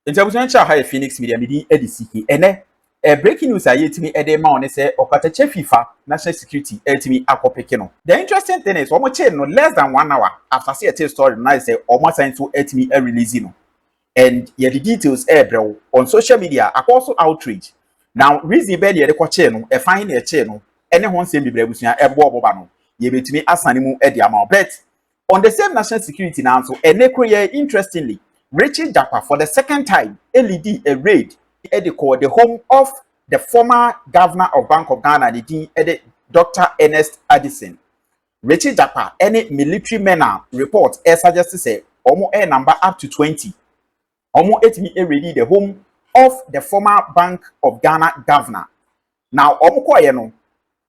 Interpretation cha high Phoenix Media midi edisiki ene breaking news aye timi ede ma one say Okatakyie FIFA national security timi akopeke no. The interesting thing is omo chain no less than 1 hour after see a tell story now say omo sign to timi release no. And yeah, the details bro on social media are also outrage. Now reason be the chain no e find e chain no ene hon say bibre busua ebo oboba no ye betimi asane mu e dia ma bet on the same national security now so ene kroye interestingly Richard Japa for the second time LED a raid at the home of the former governor of Bank of Ghana, the Dr. Ernest Addison. Richard Japa, any military men report suggest to say almost a number up to 20. Almost 8 me already the home of the former Bank of Ghana governor. Now almost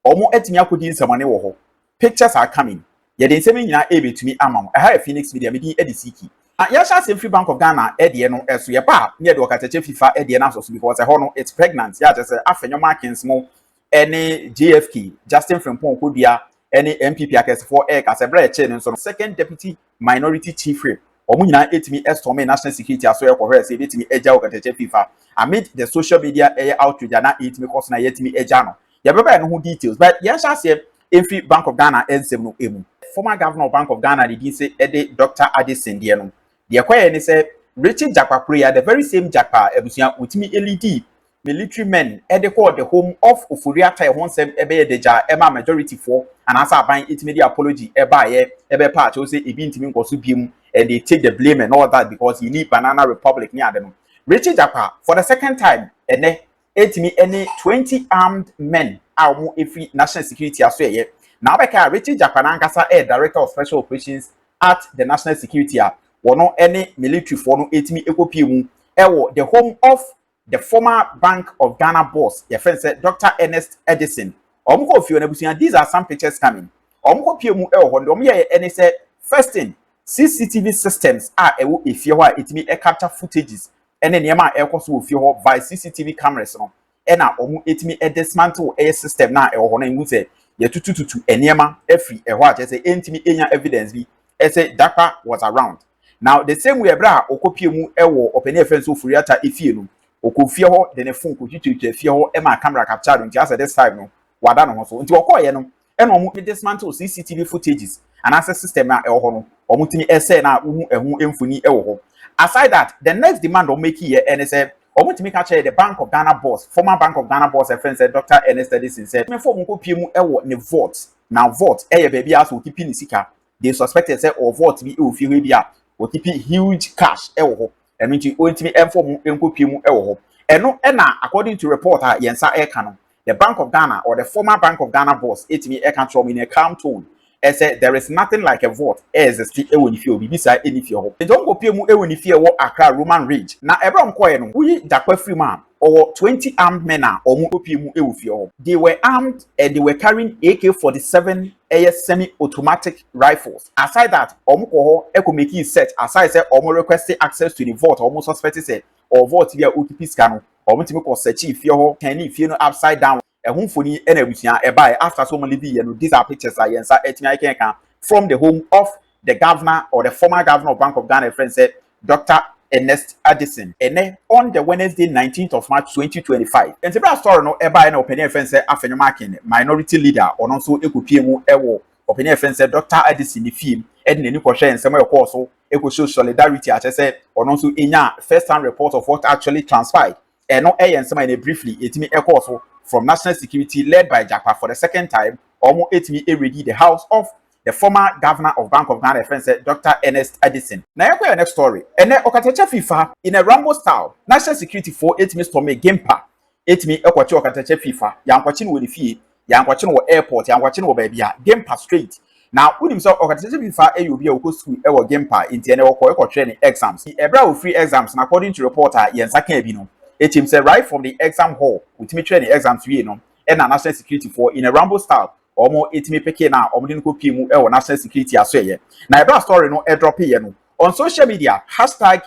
almost 8 me akudi some money wo. Pictures are coming. Ye den say me nyina ebe to me amam. I have Phoenix Media me di edisiki. Ayisha Asempa Bank of Ghana edie no eso ye ba near the Okatakyie FIFA edie na so because it's pregnant ya just afenyo markings mo any GFK Justin Frimpong Kodua any MPP akesefo kasebra eche no second deputy minority chief rep omu nyina etimi estome national security aso ye kohwe say etimi eja Okatakyie FIFA amid the social media outrage na etimi cause na yetimi eja no ye beba no details but Ayisha Asempa Bank of Ghana ensem no emu former governor of Bank of Ghana did say Dr. Addison die no. The acquire say Richard Japa prayer, the very same Japa ebusia utimi LED military men call the home of Ufuriata wonsem ebe deja ema majority for and as buying it media apology ebe part say ebi ntimi nkoso biem and they take the blame and all that because you need Banana Republic near them. Richard Japa for the second time ene etimi any 20 armed men are every national security as well. Now Richard Japa nankasa director of special operations at the national security wono any military for no etimi ekopie mu ewo the home of the former Bank of Ghana boss your friend said Dr. Ernest Addison omko ofio na busia these are some pictures coming omko pie mu ewo hondo me any say first thing CCTV systems are ewo efie ho a etimi capture footages ene niam a ekoso ofie ho via CCTV cameras no ena omu etimi dismantle a system na ewo ho na ngu say ye tutututu eniema efri eho a say entimi enya evidence bi say Dapa was around. Now the same way bra okopie mu ewo openi friends of Furiata efie no okofie ho de ne phone ko twitwitwe efie ho e ma camera capture nti as this time no wada no so nti okoye no e no mu dismantle CCTV footages and access system na ewo ho no omutimi ese na uhu ehu emfuni ewo ho. Aside that the next demand on make here and say omutimi ka the Bank of Ghana boss former Bank of Ghana boss friend said Dr. Ernest Addison said me for mu kopie mu ewo ne vote now vote eye baby as okipi ni sika they suspected say or vote bi e ofie ho bia we keep huge cash ewo ho eno nti ontimi inform enkopie mu ewo ho eno na according to report yensa eka no the Bank of Ghana or the former Bank of Ghana boss etimi eka from in a calm tone and said there is nothing like a vote exist ewo ni fie obi bisa eni fie ho nti onkopie mu ewo ni fie wo Accra Roman Ridge na ebra mkoye no wi dakwa free man or 20 armed men omu kopie mu ewo fie ho they were armed and they were carrying AK-47 semi-automatic rifles. Aside that, omuko eko make set. Aside say omu request access to the vote. Omu suspect say or vote via OTP scan. Omu timi ko search if you tani if you know upside down. Ehun foni enebusia eba after so many be these are pictures I yensa etimi can from the home of the governor or the former governor of Bank of Ghana. Friend said Dr. Ernest Addison on the Wednesday 19th of March 2025. And the story no eba na opinion friend say afenyo marking minority leader or also ekopie mu ewo opinion friend say Dr. Addison the film and the new question some of course so eko show solidarity as I said or also inya first hand report of what actually transpired and no and some briefly etimi eko from national security led by Japa for the second time almost etimi already the house of the former governor of Bank of Ghana, friend said Dr. Ernest Addison. Now, your next story. And then Okatakyie FIFA in a Rambo style. National security for 8 minutes to make GIMPA. 8 minutes Okatakyie FIFA. Yang watching with the fee. Yang watching with airport. Yang watching with baby. GIMPA straight. Now, when himself Okatakyie FIFA, you be a school ever GIMPA in the training exams. The Ebra free exams. And according to reporter, Yensake Bino. It himself right from the exam hall with me training exams. We know and a national security for in a Rambo style. Omo etimi peke na omo din kopie mu e national security asoye na eba story no e drop here no on social media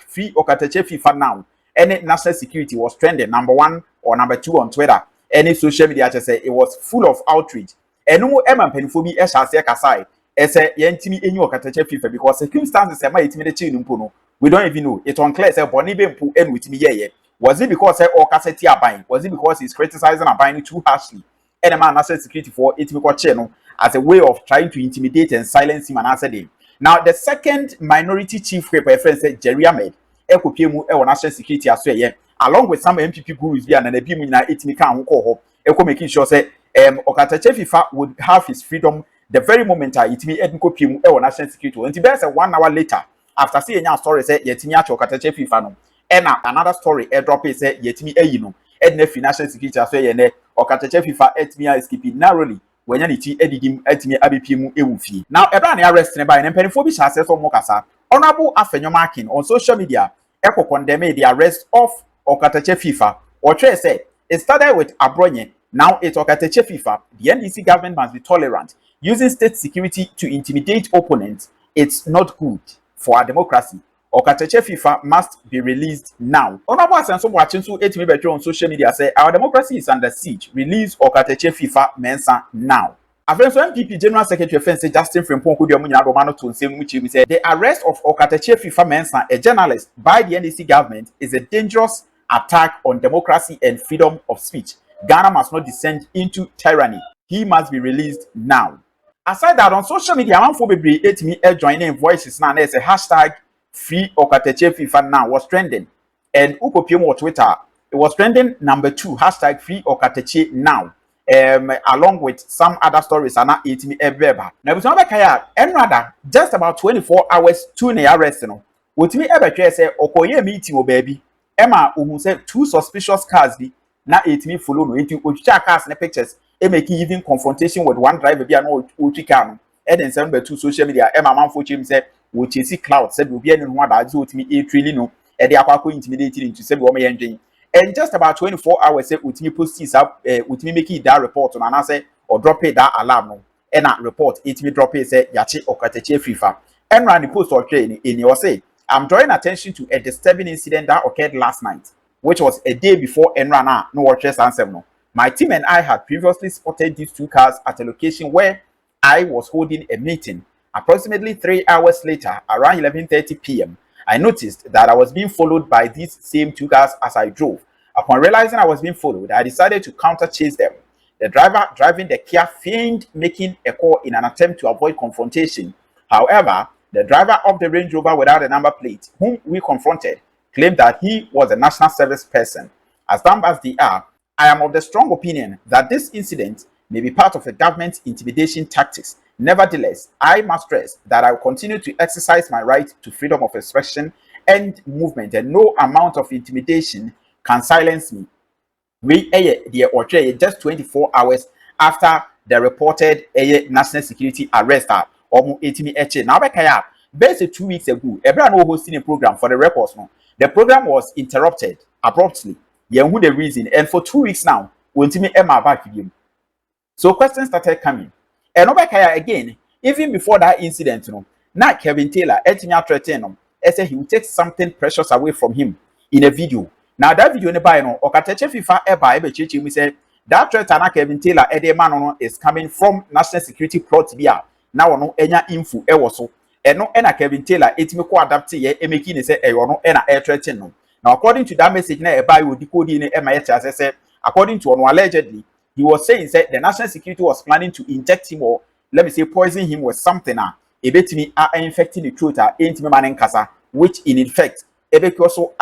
#free Okatakyie FIFA now any national security was trending number 1 or number 2 on Twitter any social media just say it was full of outrage enu mo ema mpanifo bi e hyase kasai e say yentimi enyu Okatakyie FIFA because circumstances e ma etimi de chi no We don't even know. It's unclear. Say Bonnie Bempu and with me yeah. Was it because say Okaseti are buying? Was it because he's criticizing and buying too harshly? And the man national security for it channel as a way of trying to intimidate and silence him and answer him. Now the second minority chief whip, my friend said Jerry Ahmed, Ekopiemu national security as well, along with some MPP gurus and the people na etimi kan ho Eko making sure say Okatakyie Fifa would have his freedom the very moment itimi Ekopiemu national security. And it's 1 hour later after seeing your story say yetimi acho Okatakyie Fifa no. And another story airdrop is say yetimi you know financial security as well ye Okatakyie Fifa etimi escaping narrowly when you need edidim etimi abpm ewufi. Now ebra na arrest ne by empenifo bi sha so mo kasa. Honorable Afenyo marking on social media eko condemn the arrest of Okatakyie Fifa. Or say it started with Abronye, now it's Okatakyie Fifa. The NDC government must be tolerant. Using state security to intimidate opponents, it's not good for our democracy. Okatakyie Fifa must be released now. Honorable Asenso watching so on social media say our democracy is under siege. Release Okatakyie Fifa Mensa now. Afenso MPP General Secretary Offense Justin Frimpong Kudio Munyina Romano to say the arrest of Okatakyie Fifa Mensa, a journalist, by the NDC government is a dangerous attack on democracy and freedom of speech. Ghana must not descend into tyranny. He must be released now. Aside that, on social media, one for be me joining voices now. There's a hashtag free Okatakyie Fifa now was trending, and Ukopiem on Twitter it was trending number 2 hashtag free Okatakyie now. Along with some other stories are not eating me ever. Now, and rather just about 24 hours to the arrest. You know, with me ever say Okoye meeting baby. Emma who said 2 suspicious cars be na me follow no into ochicha cars and pictures e make even confrontation with one driver be no ochicha no and then send to social media Emma man for him said we chase cloud said we be any one that zo me e really no e dey akwa intimidated into say we me ending and just about 24 hours say with me post this up with me making that report on and I say or drop it that alarm no and that report it me drop it say yachi Okatakyie Fifa and ran the post or train in your say I'm drawing attention to a disturbing incident that occurred last night, which was a day before Enrana no watches and my team and I had previously spotted these 2 cars at a location where I was holding a meeting. Approximately 3 hours later, around 11:30 p.m., I noticed that I was being followed by these same 2 cars as I drove. Upon realizing I was being followed, I decided to counter chase them. The driver driving the Kia feigned making a call in an attempt to avoid confrontation. However, the driver of the Range Rover without a number plate, whom we confronted, claimed that he was a national service person. As dumb as they are, I am of the strong opinion that this incident may be part of the government's intimidation tactics. Nevertheless, I must stress that I will continue to exercise my right to freedom of expression and movement, and no amount of intimidation can silence me. We just 24 hours after the reported national security arrest. Now, basically 2 weeks ago, everyone was hosting a program for the records. No, the program was interrupted abruptly. Yeah, who the reason? And for 2 weeks now, we me Emma back again. So questions started coming. And again, even before that incident, you know, now Kevin Taylor, said he would take something precious away from him in a video. Now that video, Okatakyie Fifa we said that threat and Kevin Taylor is coming from national security plot via. Now no enya info so no ena Kevin Taylor etimi ko adapt ye emeki ne say no ena air threaten no. Now according to that message na e buy we decode ne e ma ye say according to one allegedly he was saying say the national security was planning to inject him or let me say poison him with something e betimi infecting the throat entimi manen kasa which in effect e be so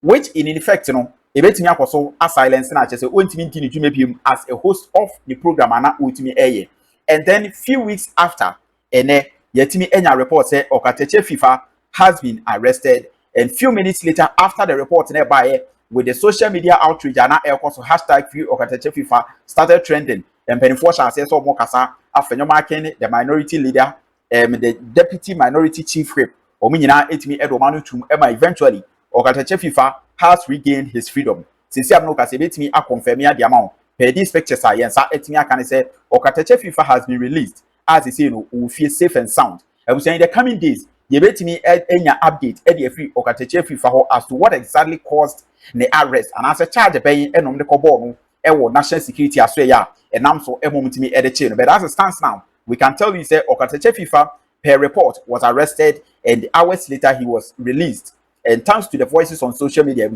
which in effect no ebetimi akoso a silence na chese ontimi ntini dwuma biem as a host of the program ana otimi eye. And then few weeks after yetimi enya report say Okatakyie Fifa has been arrested, and few minutes later after the report nearby with the social media outreach ana ekoso hashtag free Okatakyie Fifa started trending and penifo say so mokasa afenyo marking the minority leader the deputy minority chief whip omunyina etimi Manu tum eventually Okatakyie Fifa has regained his freedom. Since I'm not me a confirm the amount. Per these pictures are yes, etimi can say Okatakyie Fifa has been released. As he say, no, will feel safe and sound. I was saying in the coming days, you bet me any update any free Okatakyie Fifa as to what exactly caused the arrest and as a charge paying and on the kobo national security as well, and I'm so a moment me at the chain. But as it stands now, we can tell you say Okatakyie Fifa per report, was arrested, and hours later he was released. And thanks to the voices on social media,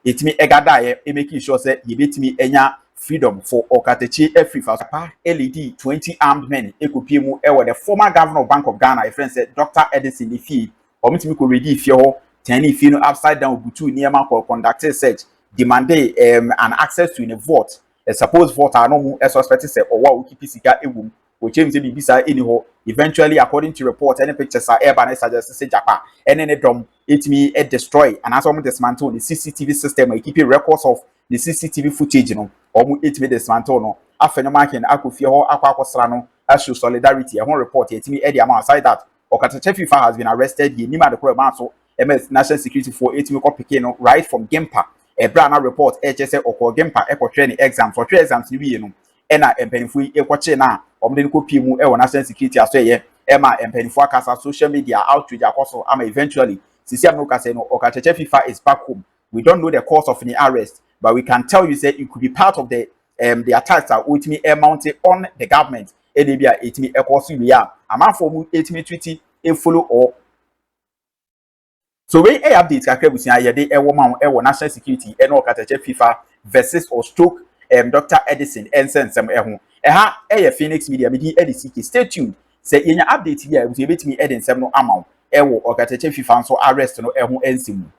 it me egadaye, making sure that he beat me enya freedom for Okatakyie Afrifa. LED 20 armed men, Ekupiemu, the former governor of Bank of Ghana, a friend said, Dr. Edison Ifi, or Mitimi could ready if you Tani if you know upside down Butu near man for conducted search, demanded an access to a vote. A supposed vote are no more as suspected say or what keep Sika Ewum, which James Bisa anyhow. Eventually, according to reports, any pictures are airborne suggest say Japa, and then it me destroy and as almost dismantle the CCTV system and keeping records of the CCTV footage, you know, or it me dismantle no. After no marking Akuffo or Aqua as show solidarity. I won't report it me Eddie amount aside that Okatakyie has been arrested. The Nima the Program so MS National Security for 8 week picking right from GIMPA. A brand report HSA or GIMPA echo training exam for 3 exams you know. Ena empenifui ekwache na omde nkopi mu e national security asoye ema empenifua kasa social media outreach akoso ama eventually sisi am no kasa no Okatakyie is back home. We don't know the cause of the arrest, but we can tell you that it could be part of the attacks that ultimately mounted on the government. Edebia etimi ekosu we are amafo mu etimi tweety e follow or so we update kakra busia yede e wo ma wo national security e no Okatakyie versus or stroke Dr. Edison ensensem ho ha Phoenix Media medi edc stay tuned say yenya update bi a we betimi edensem no ama wo Okatakyie nso arrest no ho ensimu